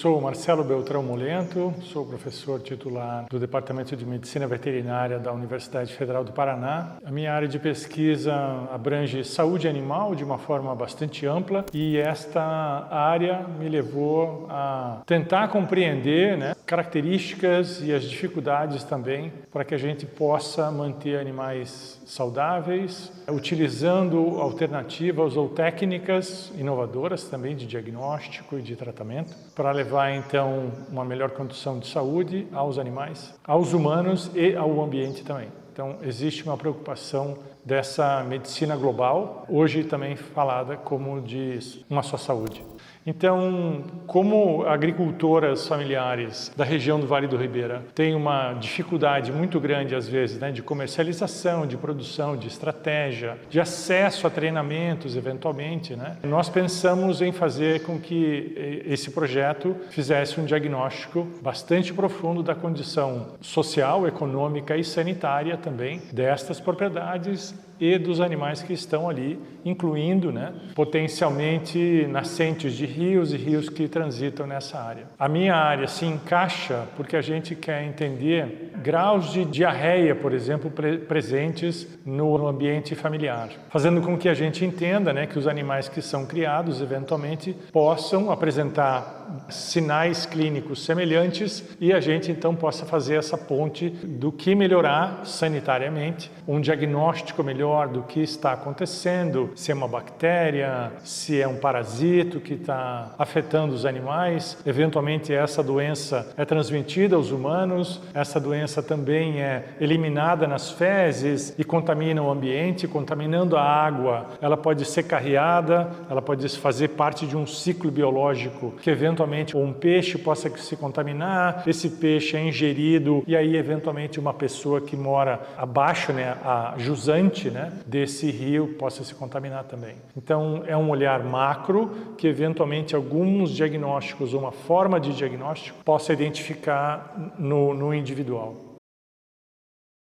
Sou Marcelo Beltrão Molento, sou professor titular do Departamento de Medicina Veterinária da Universidade Federal do Paraná. A minha área de pesquisa abrange saúde animal de uma forma bastante ampla e esta área me levou a tentar compreender, características e as dificuldades também para que a gente possa manter animais saudáveis, utilizando alternativas ou técnicas inovadoras também de diagnóstico e de tratamento, para levar então uma melhor condição de saúde aos animais, aos humanos e ao ambiente também. Então existe uma preocupação dessa medicina global, hoje também falada como de uma só saúde. Então, como agricultoras familiares da região do Vale do Ribeira têm uma dificuldade muito grande, às vezes, de comercialização, de produção, de estratégia, de acesso a treinamentos, eventualmente, nós pensamos em fazer com que esse projeto fizesse um diagnóstico bastante profundo da condição social, econômica e sanitária também destas propriedades e dos animais que estão ali, incluindo potencialmente nascentes de rios e rios que transitam nessa área. A minha área se encaixa porque a gente quer entender graus de diarreia, por exemplo, presentes no ambiente familiar, fazendo com que a gente entenda que os animais que são criados eventualmente possam apresentar sinais clínicos semelhantes e a gente então possa fazer essa ponte do que melhorar sanitariamente, um diagnóstico melhor do que está acontecendo, se é uma bactéria, se é um parasito que está afetando os animais. Eventualmente essa doença é transmitida aos humanos, essa doença também é eliminada nas fezes e contamina o ambiente, contaminando a água. Ela pode ser carreada, ela pode fazer parte de um ciclo biológico que eventualmente um peixe possa se contaminar, esse peixe é ingerido e aí eventualmente uma pessoa que mora abaixo, a jusante, desse rio possa se contaminar também. Então é um olhar macro que eventualmente alguns diagnósticos ou uma forma de diagnóstico possa identificar no individual.